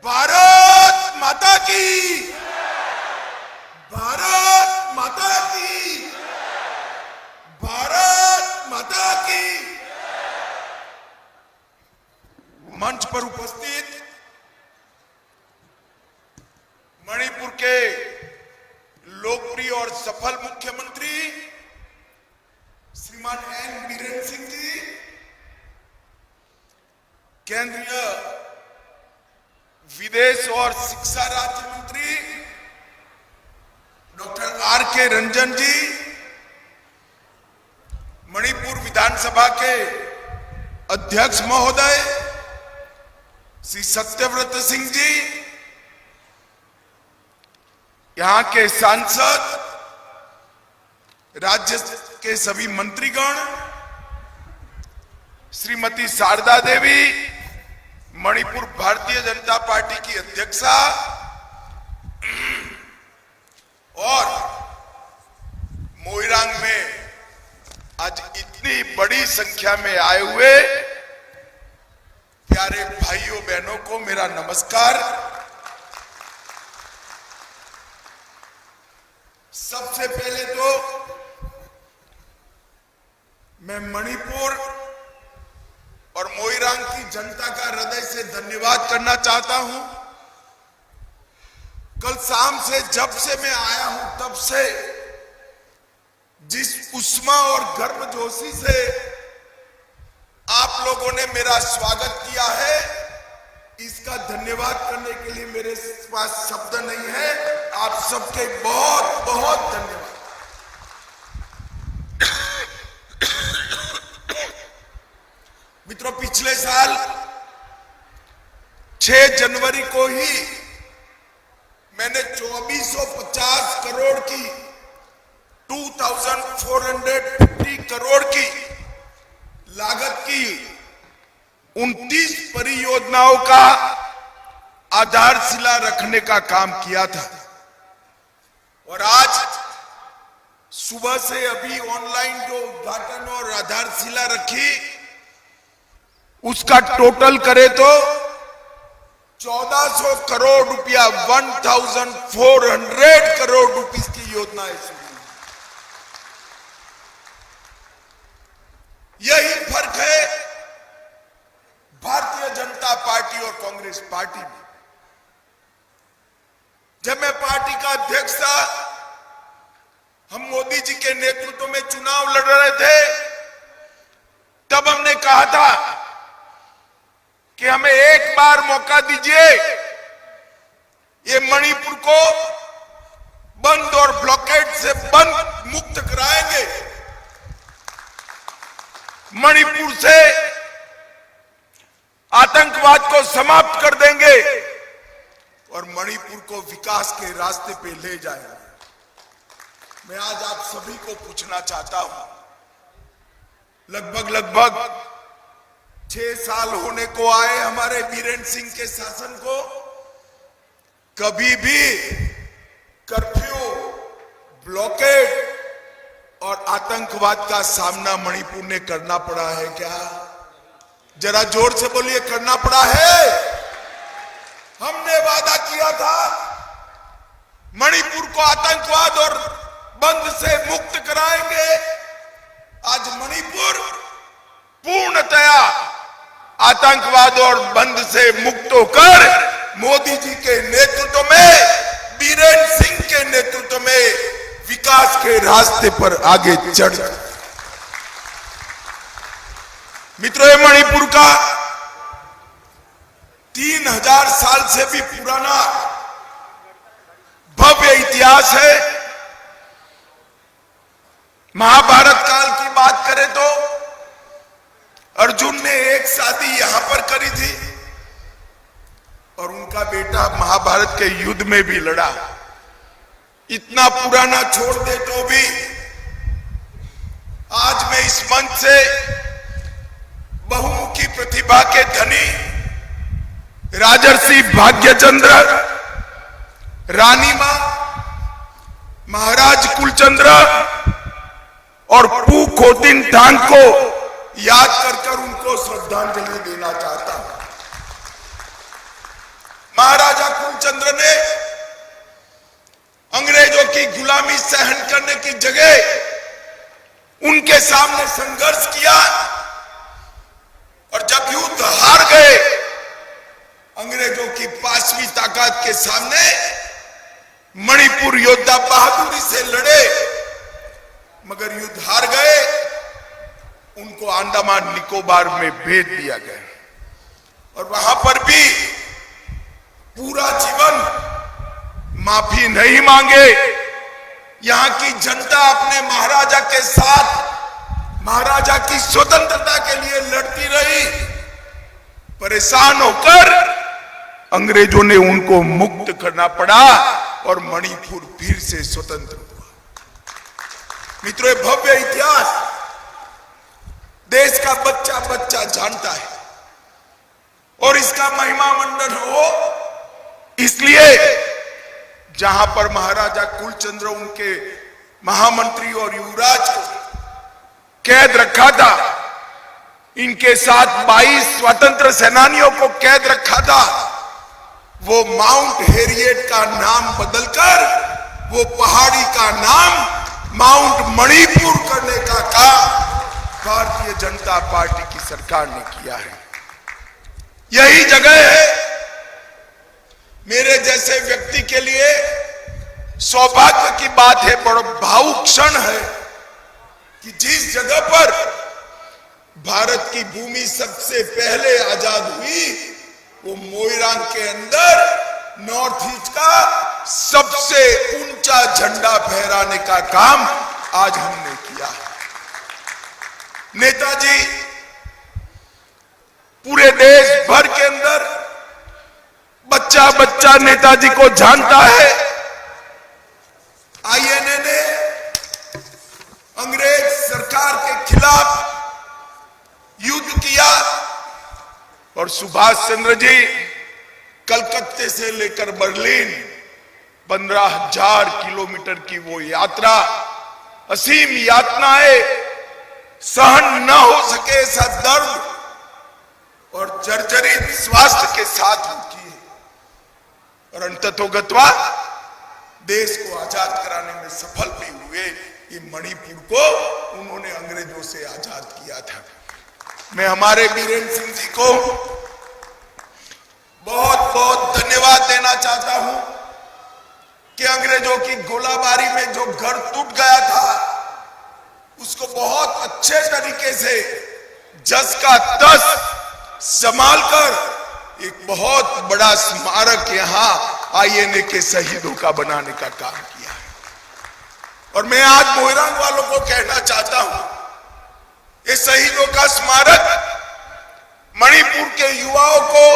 भारत माता की, भारत माता की, भारत माता की। मंच पर उपस्थित मणिपुर के लोकप्रिय और सफल मुख्यमंत्री श्रीमान एन बीरेन सिंह जी, केंद्रीय विदेश और शिक्षा राज्य मंत्री डॉक्टर आर के रंजन जी, मणिपुर विधानसभा के अध्यक्ष महोदय श्री सत्यव्रत सिंह जी, यहां के सांसद, राज्य के सभी मंत्रीगण, श्रीमती शारदा देवी, मणिपुर भारतीय जनता पार्टी की अध्यक्षा, और मोइरांग में आज इतनी बड़ी संख्या में आए हुए प्यारे भाइयों बहनों को मेरा नमस्कार। सबसे पहले तो मैं मणिपुर और मोइरांग की जनता का हृदय से धन्यवाद करना चाहता हूं। कल शाम से जब से मैं आया हूं तब से जिस उष्मा और गर्मजोशी से आप लोगों ने मेरा स्वागत किया है, इसका धन्यवाद करने के लिए मेरे पास शब्द नहीं है। आप सबके बहुत बहुत धन्यवाद। मित्रों, पिछले साल 6 जनवरी को ही मैंने 2450 करोड़ की 2450 करोड़ की लागत की 29 परियोजनाओं का आधारशिला रखने का काम किया था। और आज सुबह से अभी ऑनलाइन जो उद्घाटन और आधारशिला रखी, उसका टोटल करे तो 1400 करोड़ रुपया, 1400 करोड़ रुपीस की योजनाएं शुरू। यही फर्क है भारतीय जनता पार्टी और कांग्रेस पार्टी में। जब मैं पार्टी का अध्यक्ष था, हम मोदी जी के नेतृत्व में चुनाव लड़ रहे थे, तब हमने कहा था कि हमें एक बार मौका दीजिए, ये मणिपुर को बंद और ब्लॉकेड से बंद मुक्त कराएंगे, मणिपुर से आतंकवाद को समाप्त कर देंगे और मणिपुर को विकास के रास्ते पे ले जाएंगे। मैं आज आप सभी को पूछना चाहता हूं, लगभग 6 साल होने को आए हमारे बीरेन सिंह के शासन को। कभी भी कर्फ्यू, ब्लॉकेड और आतंकवाद का सामना मणिपुर ने करना पड़ा है क्या? जरा जोर से बोलिए, करना पड़ा है? हमने वादा किया था मणिपुर को आतंकवाद और बंद से मुक्त कराएंगे। आज मणिपुर पूर्णतया आतंकवाद और बंद से मुक्त होकर मोदी जी के नेतृत्व में, बीरेन सिंह के नेतृत्व में विकास के रास्ते पर आगे चढ़। मित्रों, ये मणिपुर का 3000 साल से भी पुराना भव्य इतिहास है। महाभारत काल की बात करें तो अर्जुन ने एक शादी यहां पर करी थी और उनका बेटा महाभारत के युद्ध में भी लड़ा। इतना पुराना छोड़ दे तो भी आज मैं इस मंच से बहुमुखी प्रतिभा के धनी राजर्षि भाग्यचंद्र, रानी मां, महाराज कुलचंद्र और पू खोतिन ठांग को याद कर उनको श्रद्धांजलि देना चाहता हूं। कुलचंद्र ने अंग्रेजों की गुलामी सहन करने की जगह उनके सामने संघर्ष किया, और जब युद्ध हार गए, अंग्रेजों की पांचवी ताकत के सामने मणिपुर योद्धा बहादुरी से लड़े, मगर युद्ध हार गए। उनको अंडमान निकोबार में भेज दिया गया, और वहां पर भी पूरा जीवन माफी नहीं मांगे। यहां की जनता अपने महाराजा के साथ महाराजा की स्वतंत्रता के लिए लड़ती रही। परेशान होकर अंग्रेजों ने उनको मुक्त करना पड़ा और मणिपुर फिर से स्वतंत्र हुआ। मित्रों, भव्य इतिहास देश का बच्चा बच्चा जानता है, और इसका महिमा मंडन हो इसलिए जहां पर महाराजा कुलचंद्र उनके महामंत्री और युवराज को कैद रखा था, इनके साथ 22 स्वतंत्र सेनानियों को कैद रखा था, वो माउंट हैरियट का नाम बदलकर वो पहाड़ी का नाम माउंट मणिपुर करने का काम भारतीय जनता पार्टी की सरकार ने किया है। यही जगह है मेरे जैसे व्यक्ति के लिए सौभाग्य की बात है, बड़ा भावुक क्षण है कि जिस जगह पर भारत की भूमि सबसे पहले आजाद हुई, वो मोइरांग के अंदर नॉर्थ ईस्ट का सबसे ऊंचा झंडा फहराने का काम आज हमने किया। नेताजी पूरे देश भर के अंदर बच्चा बच्चा नेताजी को जानता है। आईएनए ने अंग्रेज सरकार के खिलाफ युद्ध किया, और सुभाष चंद्र जी कलकत्ते से लेकर बर्लिन 15,000 किलोमीटर की वो यात्रा, असीम यातनाएं, सहन न हो सके ऐसा दर्द और जर्जरित स्वास्थ्य के साथ की, और अंततोगत्वा देश को आजाद कराने में सफल भी हुए। ये मणिपुर को उन्होंने अंग्रेजों से आजाद किया था। मैं हमारे बीरेन सिंह जी को बहुत बहुत धन्यवाद देना चाहता हूं कि अंग्रेजों की गोलाबारी में जो घर टूट गया था, उसको बहुत अच्छे तरीके से जस का तस संभाल कर एक बहुत बड़ा स्मारक यहां आईएनए के शहीदों का बनाने का काम किया है। और मैं आज मोइरांग वालों को कहना चाहता हूं, ये शहीदों का स्मारक मणिपुर के युवाओं को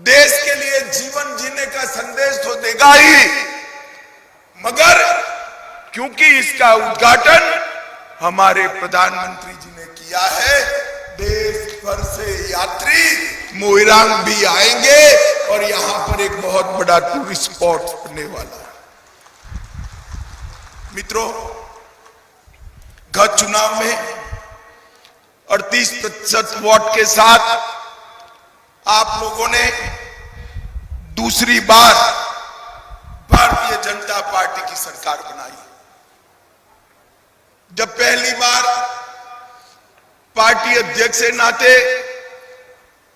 देश के लिए जीवन जीने का संदेश तो देगा ही, मगर क्योंकि इसका उद्घाटन हमारे प्रधानमंत्री जी ने किया है, देश भर से यात्री मोइरांग भी आएंगे और यहां पर एक बहुत बड़ा टूरिस्ट स्पॉट बनने वाला है। मित्रों, गत चुनाव में 38% वोट के साथ आप लोगों ने दूसरी बार भारतीय जनता पार्टी की सरकार बनाई। जब पहली बार पार्टी अध्यक्ष के नाते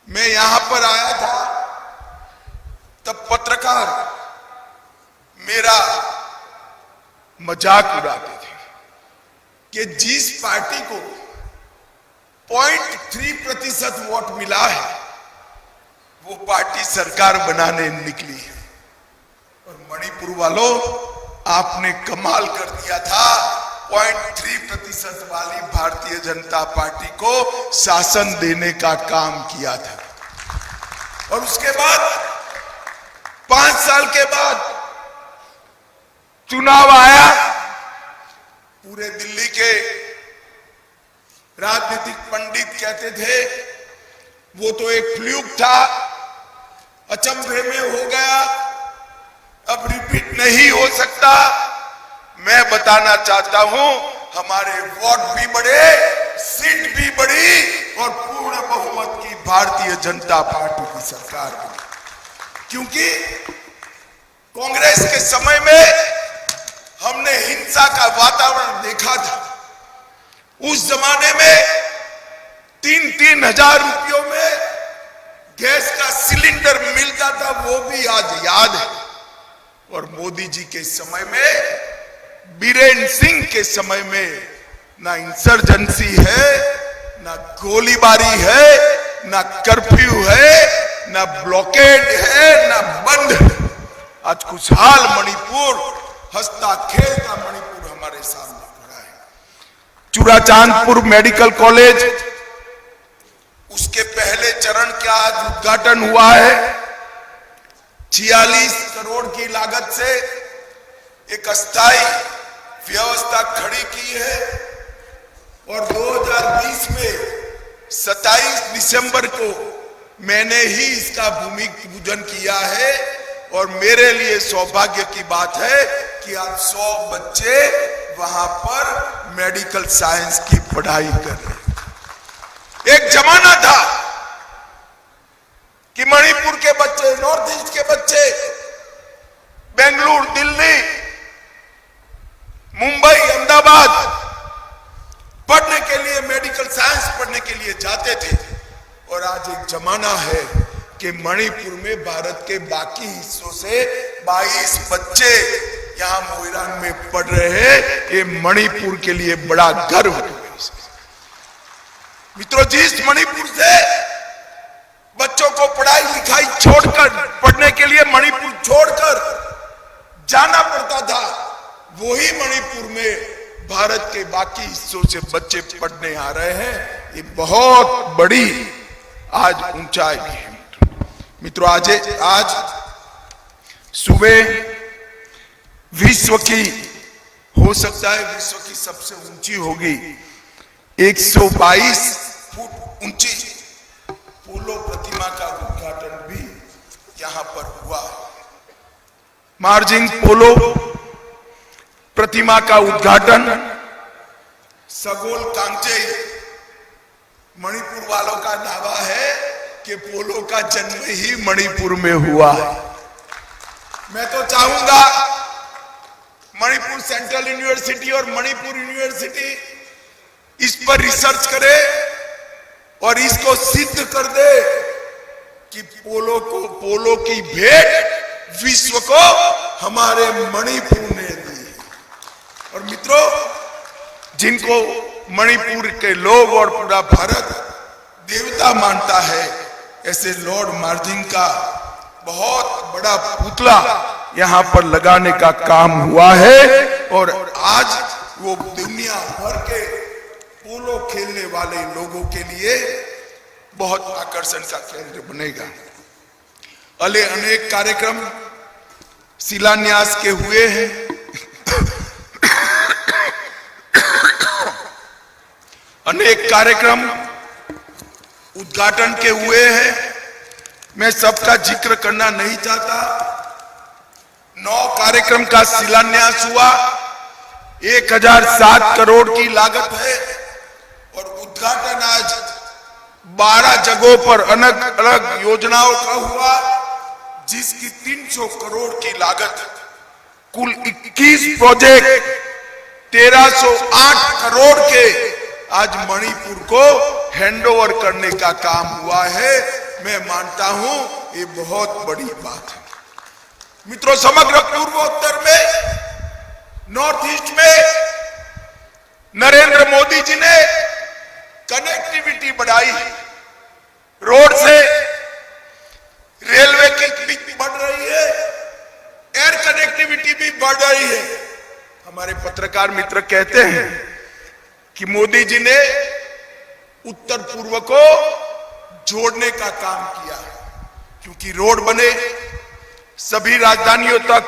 मैं यहां पर आया था, तब पत्रकार मेरा मजाक उड़ाते थे कि जिस पार्टी को 0.3% वोट मिला है, वो पार्टी सरकार बनाने निकली है। और मणिपुर वालों, आपने कमाल कर दिया था। 0.3% वाली भारतीय जनता पार्टी को शासन देने का काम किया था, और उसके बाद 5 साल के बाद चुनाव आया। पूरे दिल्ली के राजनीतिक पंडित कहते थे वो तो एक फ्लूक था, अचंभे में हो गया, अब रिपीट नहीं हो सकता। मैं बताना चाहता हूं, हमारे वोट भी बढ़े, सीट भी बढ़ी, और पूर्ण बहुमत की भारतीय जनता पार्टी की सरकार बनी। क्योंकि कांग्रेस के समय में हमने हिंसा का वातावरण देखा था। उस जमाने में 3-3 हजार रुपयों में गैस का सिलेंडर मिलता था, वो भी आज याद है। और मोदी जी के समय में, बीरेन सिंह के समय में ना इंसर्जेंसी है, ना गोलीबारी है, ना कर्फ्यू है, ना ब्लॉकेड है, ना बंद है। आज खुशहाल मणिपुर, हंसता खेलता मणिपुर हमारे सामने खड़ा है। चूड़ाचांदपुर मेडिकल कॉलेज, उसके पहले चरण का आज उद्घाटन हुआ है। 46 करोड़ की लागत से एक अस्थायी व्यवस्था खड़ी की है और 2020 में 27 दिसंबर को मैंने ही इसका भूमि पूजन किया है। और मेरे लिए सौभाग्य की बात है कि आज 100 बच्चे वहां पर मेडिकल साइंस की पढ़ाई कर रहे हैं। एक जमाना था कि मणिपुर के बच्चे, नॉर्थ ईस्ट के बच्चे बेंगलुरु, दिल्ली, मुंबई, अहमदाबाद पढ़ने के लिए, मेडिकल साइंस पढ़ने के लिए जाते थे। और आज एक जमाना है कि मणिपुर में भारत के बाकी हिस्सों से 22 बच्चे यहां मोइरांग में पढ़ रहे हैं। ये मणिपुर के लिए बड़ा गर्व है। मित्रों, जिस मणिपुर से बच्चों को पढ़ाई लिखाई छोड़कर, पढ़ने के लिए मणिपुर छोड़कर जाना पड़ता था, वही मणिपुर में भारत के बाकी हिस्सों से बच्चे पढ़ने आ रहे हैं। ये बहुत बड़ी आज ऊंचाई भी है। मित्रों, आज सुबह विश्व की, हो सकता है विश्व की सबसे ऊंची होगी, 122 फुट ऊंची पोलो प्रतिमा का उद्घाटन भी यहां पर हुआ। मार्जिंग पोलो प्रतिमा का उद्घाटन सगोल कांगचे, मणिपुर वालों का दावा है कि पोलो का जन्म ही मणिपुर में हुआ है। मैं तो चाहूंगा मणिपुर सेंट्रल यूनिवर्सिटी और मणिपुर यूनिवर्सिटी इस पर रिसर्च करे और इसको सिद्ध कर दे कि पोलो की भेंट विश्व को हमारे मणिपुर ने दी। और मित्रों, जिनको मणिपुर के लोग और पूरा भारत देवता मानता है, ऐसे लॉर्ड मार्जिन का बहुत बड़ा पुतला यहां पर लगाने का काम हुआ है। और आज वो दुनिया भर के पोलो खेलने वाले लोगों के लिए बहुत आकर्षण का केंद्र बनेगा। अनेक कार्यक्रम शिलान्यास के हुए हैं। अनेक कार्यक्रम उद्घाटन के हुए हैं। मैं सबका जिक्र करना नहीं चाहता। 9 कार्यक्रम का शिलान्यास हुआ, 1007 करोड़ की लागत है। और उद्घाटन आज 12 जगहों पर अलग अलग योजनाओं का हुआ, जिसकी 300 करोड़ की लागत। कुल 21 प्रोजेक्ट 1308 करोड़ के आज मणिपुर को हैंडओवर करने का काम हुआ है। मैं मानता हूं ये बहुत बड़ी बात है। मित्रों, समग्र पूर्वोत्तर में, नॉर्थ ईस्ट में नरेंद्र मोदी जी ने कनेक्टिविटी बढ़ाई है। रोड से रेलवे की बढ़ रही है, एयर कनेक्टिविटी भी बढ़ रही है। हमारे पत्रकार मित्र कहते हैं कि मोदी जी ने उत्तर पूर्व को जोड़ने का काम किया है, क्योंकि रोड बने, सभी राजधानियों तक,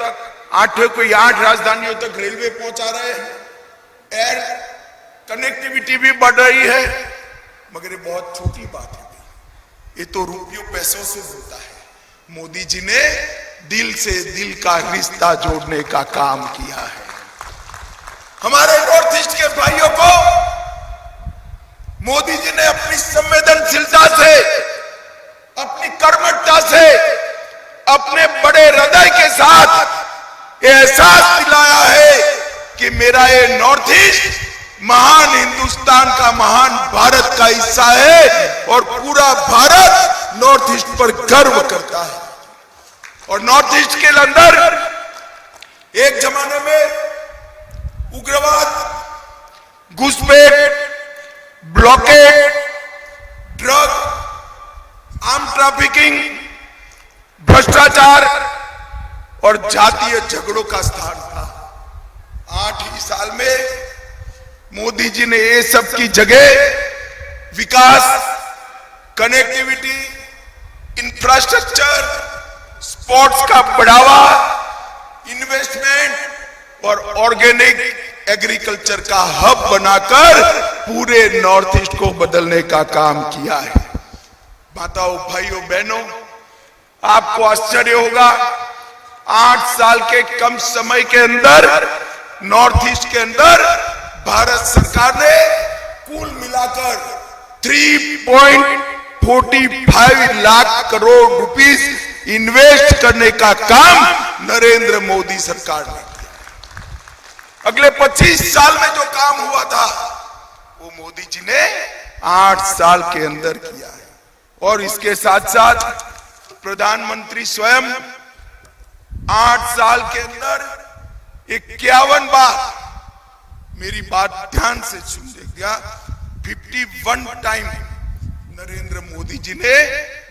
8 राजधानियों तक रेलवे पहुंचा रहे हैं, एयर कनेक्टिविटी भी बढ़ रही है। मगर ये बहुत छोटी बात है, ये तो रुपयों पैसों से होता है। मोदी जी ने दिल से दिल का रिश्ता जोड़ने का काम किया है। हमारे नॉर्थ ईस्ट के भाइयों को मोदी जी ने अपनी संवेदनशीलता से, अपनी कर्मठता से, अपने एहसास दिलाया है कि मेरा ये नॉर्थ ईस्ट महान हिंदुस्तान का, महान भारत का हिस्सा है और पूरा भारत नॉर्थ ईस्ट पर गर्व करता है। और नॉर्थ ईस्ट के अंदर एक जमाने में उग्रवाद, घुसपैठ, ब्लॉकेड, ड्रग, आर्म ट्रैफिकिंग, भ्रष्टाचार और जातीय झगड़ों का स्थान था। 8 ही साल में मोदी जी ने ये सब की जगह विकास, कनेक्टिविटी, इंफ्रास्ट्रक्चर, स्पोर्ट्स का बढ़ावा, इन्वेस्टमेंट और ऑर्गेनिक एग्रीकल्चर का हब बनाकर पूरे नॉर्थ ईस्ट को बदलने का काम किया है। माताओं, भाइयों, बहनों, आपको आश्चर्य होगा, 8 साल के कम समय के अंदर नॉर्थ ईस्ट के अंदर भारत सरकार ने कुल मिलाकर 3.45 लाख करोड़ रुपीस इन्वेस्ट करने का काम नरेंद्र मोदी सरकार ने किया। अगले 25 साल में जो काम हुआ था वो मोदी जी ने 8 साल के अंदर किया है। और इसके साथ साथ प्रधानमंत्री स्वयं 8 साल के अंदर 51 बार, मेरी बात ध्यान से सुनिएगा, 51 टाइम नरेंद्र मोदी जी ने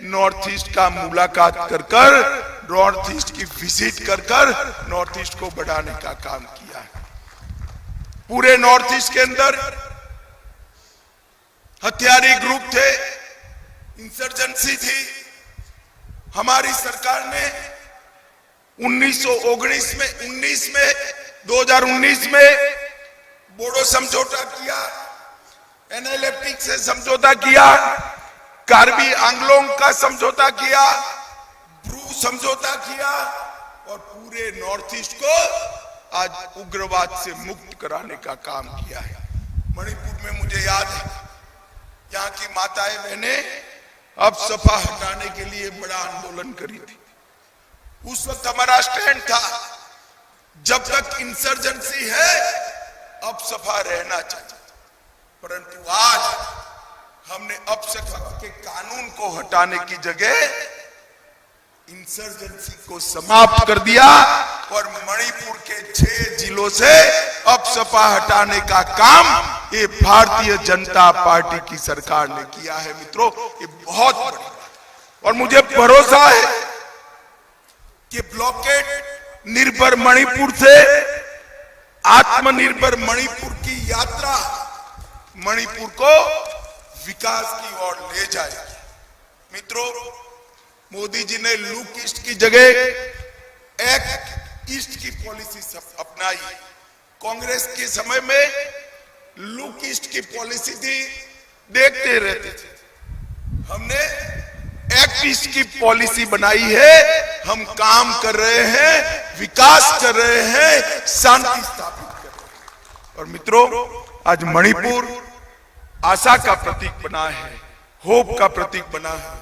नॉर्थ ईस्ट का मुलाकात कर नॉर्थ ईस्ट की विजिट कर नॉर्थ ईस्ट को बढ़ाने का काम किया है। पूरे नॉर्थ ईस्ट के अंदर हथियारी ग्रुप थे, इंसर्जेंसी थी। हमारी सरकार ने 2019 में बोडो समझौता किया, एनएलएफटी से समझौता किया, कार्बी आंगलोंग का समझौता किया, ब्रू समझौता किया और पूरे नॉर्थ ईस्ट को आज उग्रवाद से मुक्त कराने का काम किया है। मणिपुर में मुझे याद है, यहाँ की माताएं बहनें अब सपा हटाने के लिए बड़ा आंदोलन करी थी। उस वक्त हमारा स्टैंड था, जब तक इंसर्जेंसी है अब सपा रहना चाहिए। परंतु आज हमने अब सपा के कानून को हटाने की जगह इंसर्जेंसी को समाप्त कर दिया और मणिपुर के 6 जिलों से अब सपा हटाने का काम ये भारतीय जनता पार्टी की सरकार ने किया है। मित्रों, ये बहुत बड़ी और मुझे भरोसा है कि ब्लॉकेड निर्भर मणिपुर से आत्मनिर्भर मणिपुर की यात्रा मणिपुर को विकास की ओर ले जाएगी। मित्रों, मोदी जी ने लुक ईस्ट की जगह एक्ट ईस्ट की पॉलिसी अपनाई। कांग्रेस के समय में लुक ईस्ट की पॉलिसी थी, देखते रहते थे। हमने एक्ट ईस्ट की पॉलिसी बनाई है, हम काम कर रहे हैं, विकास कर रहे हैं, शांति स्थापित कर रहे हैं। और मित्रों, आज मणिपुर आशा का प्रतीक बना है, होप का प्रतीक बना है।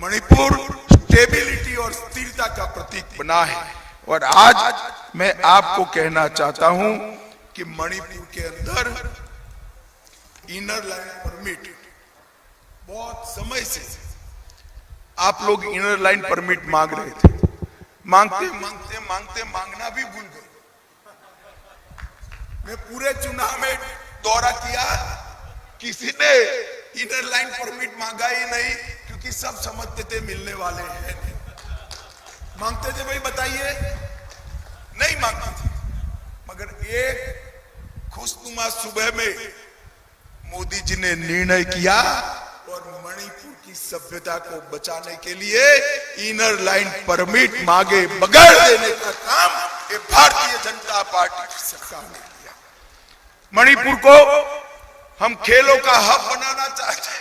मणिपुर स्टेबिलिटी और स्थिरता का प्रतीक बना है। और आज मैं आपको कहना चाहता हूं कि मणिपुर के अंदर इनर लाइन परमिट, बहुत समय से आप लोग इनर लाइन परमिट मांग रहे थे, मांगना भी भूल गए। मैं पूरे चुनाव में दौरा किया, किसी ने इनर लाइन परमिट मांगा ही नहीं, क्योंकि सब समझते थे मिलने वाले हैं। मांगते थे भाई बताइए, नहीं मांगते थे। मगर एक खुशनुमा सुबह में मोदी जी ने निर्णय किया और मणिपुर की सभ्यता को बचाने के लिए इनर लाइन परमिट मांगे बगैर देने का काम ये भारतीय जनता पार्टी की सरकार ने किया। मणिपुर को हम खेलों का हब बनाना चाहते हैं।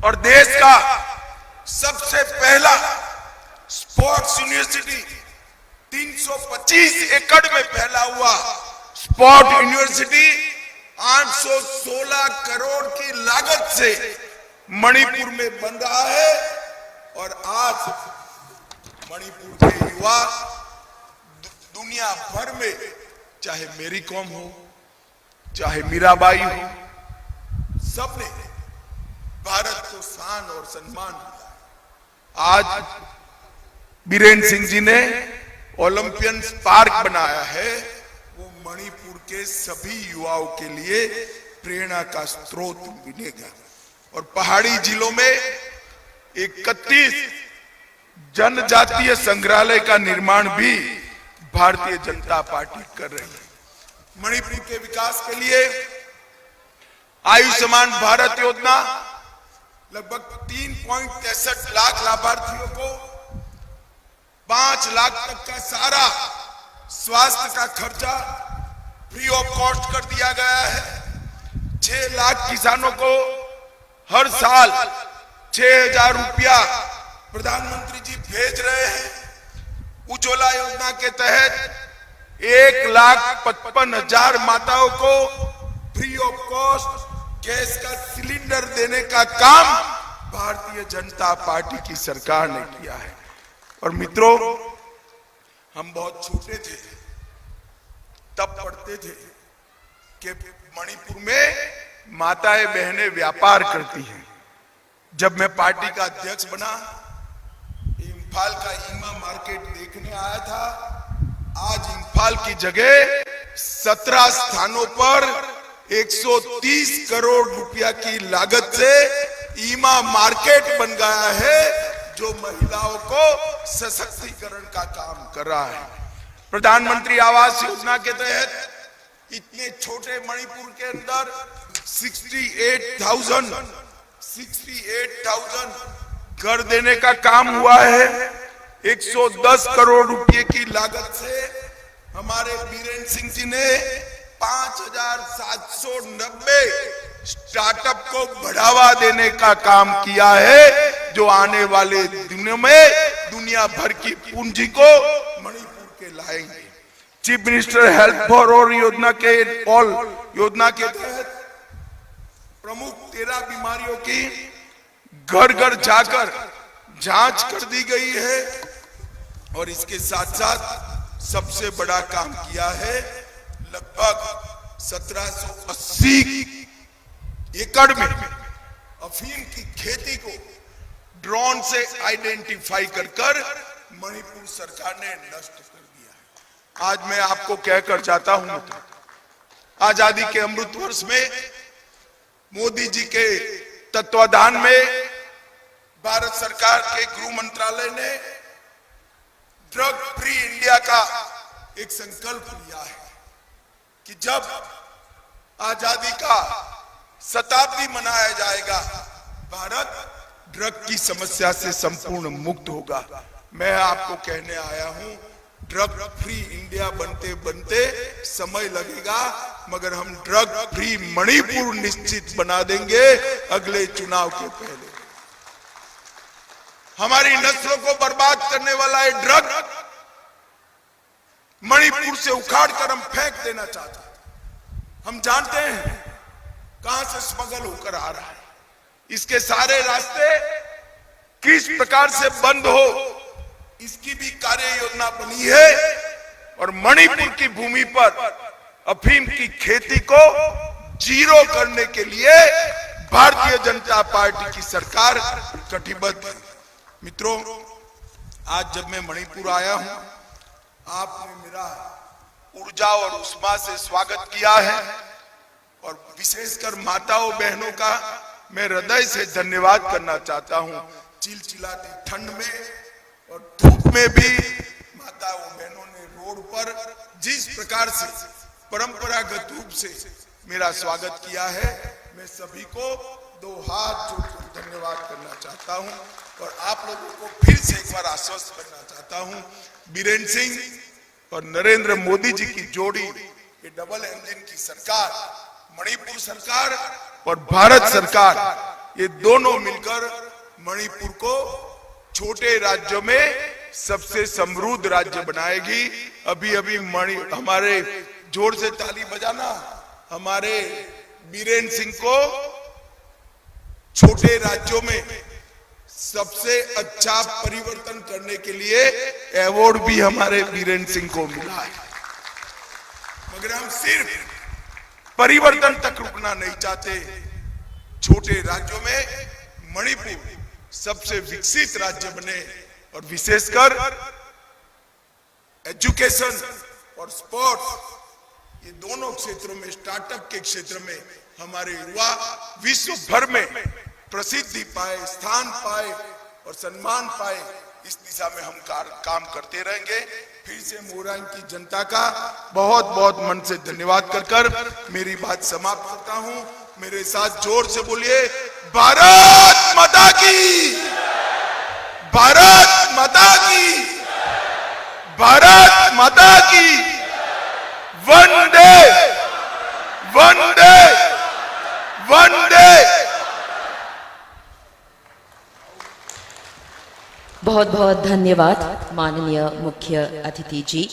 और देश का सबसे पहला स्पोर्ट्स यूनिवर्सिटी 325 एकड़ में फैला हुआ स्पोर्ट यूनिवर्सिटी 816 करोड़ की लागत से मणिपुर में बन रहा है। और आज मणिपुर के युवा दुनिया भर में, चाहे मेरी कौम हो, चाहे मीराबाई हो, सबने भारत को शान और सम्मान दिया। आज बीरेन सिंह जी ने ओलंपियन पार्क बनाया है, वो मणिपुर के सभी युवाओं के लिए प्रेरणा का स्रोत बनेगा। और पहाड़ी जिलों में 31 जनजातीय संग्रहालय का निर्माण भी भारतीय जनता पार्टी कर रही है। मणिपुर के विकास के लिए आयुष्मान भारत योजना लगभग 3.63 लाख लाभार्थियों को 5 लाख तक का सारा स्वास्थ्य का खर्चा फ्री ऑफ कॉस्ट कर दिया गया है। 6 लाख किसानों को हर साल 6,000 रुपया प्रधानमंत्री जी भेज रहे हैं। उज्ज्वला योजना के तहत 1,55,000 माताओं को फ्री ऑफ कॉस्ट गैस का सिलेंडर देने का काम भारतीय जनता पार्टी की सरकार ने किया है। और मित्रों, हम बहुत छोटे थे तब पढ़ते थे कि मणिपुर में माताएं बहनें व्यापार करती हैं। जब मैं पार्टी का अध्यक्ष बना, इम्फाल का ईमा मार्केट देखने आया था। आज इम्फाल की जगह 17 स्थानों पर 130 करोड़ रुपया की लागत से ईमा मार्केट बन गया है, जो महिलाओं को सशक्तिकरण का काम कर रहा है। प्रधानमंत्री आवास योजना के तहत इतने छोटे मणिपुर के अंदर 68,000 घर देने का काम हुआ है। 110 करोड़ रुपए की लागत से हमारे बीरेन सिंह जी ने 5,790 स्टार्टअप को बढ़ावा देने का काम किया है, जो आने वाले दिनों में दुनिया भर की पूंजी को मणिपुर के लाएंगे। Chief minister health for all योजना के तहत प्रमुख 13 बीमारियों की घर घर जाकर जांच कर दी गई है। और इसके साथ साथ सबसे बड़ा काम किया है, लगभग 1780 एकड़ में अफीम की खेती को ड्रोन से आइडेंटिफाई कर मणिपुर सरकार ने नष्ट कर दिया है। आज मैं आपको कहकर चाहता हूं, आजादी के अमृत वर्ष में मोदी जी के तत्वाधान में भारत सरकार के गृह मंत्रालय ने ड्रग फ्री इंडिया का एक संकल्प लिया है कि जब आजादी का शताब्दी मनाया जाएगा, भारत ड्रग की समस्या से संपूर्ण मुक्त होगा। मैं आपको कहने आया हूं, ड्रग फ्री इंडिया बनते बनते समय लगेगा, मगर हम ड्रग फ्री मणिपुर निश्चित बना देंगे अगले चुनाव के पहले। हमारी नस्लों को बर्बाद करने वाला है ड्रग, मणिपुर से उखाड़ कर हम फेंक देना चाहते हैं। हम जानते हैं कहां से स्मगल होकर आ रहा है, इसके सारे रास्ते किस प्रकार से बंद हो, इसकी भी कार्य योजना बनी है। और मणिपुर की भूमि पर अफीम की खेती को जीरो करने के लिए भारतीय जनता पार्टी की सरकार कटिबद्ध है। मित्रों, आज जब मैं मणिपुर आया हूं, आपने मेरा ऊर्जा और उष्मा से स्वागत किया है। और विशेषकर माताओं बहनों का मैं हृदय से धन्यवाद करना चाहता हूं। चिलचिलाती ठंड में और धूप में भी माताओं बहनों ने रोड पर जिस प्रकार से परंपरागत रूप से मेरा स्वागत किया है, मैं सभी को 2 हाथ जोड़कर धन्यवाद करना चाहता हूं। और आप लोगों को फिर से एक बार आश्वस्त करना चाहता हूं, बीरेन सिंह और नरेंद्र मोदी जी की जोड़ी, ये डबल इंजन की सरकार, मणिपुर सरकार और भारत सरकार, ये दोनों मिलकर मणिपुर को छोटे राज्यों में सबसे समृद्ध राज्य बनाएगी। अभी हमारे जोर से ताली बजाना, हमारे बीरेन सिंह को छोटे राज्यों में सबसे अच्छा परिवर्तन करने के लिए अवार्ड भी हमारे बीरेन सिंह को मिला है। मगर हम सिर्फ परिवर्तन तक रुकना नहीं चाहते। छोटे राज्यों में मणिपुर सबसे विकसित राज्य बने और विशेषकर एजुकेशन और स्पोर्ट्स, ये दोनों क्षेत्रों में, स्टार्टअप के क्षेत्र में हमारे युवा विश्व भर में प्रसिद्धि पाए, स्थान पाए और सम्मान पाए, इस दिशा में हम काम करते रहेंगे। फिर से मोरंग की जनता का बहुत बहुत मन से धन्यवाद कर मेरी बात समाप्त करता हूं। मेरे साथ जोर से बोलिए, भारत माता की, भारत माता की, भारत माता की। वंदे वंदे वंदे। बहुत बहुत धन्यवाद माननीय मुख्य अतिथि जी।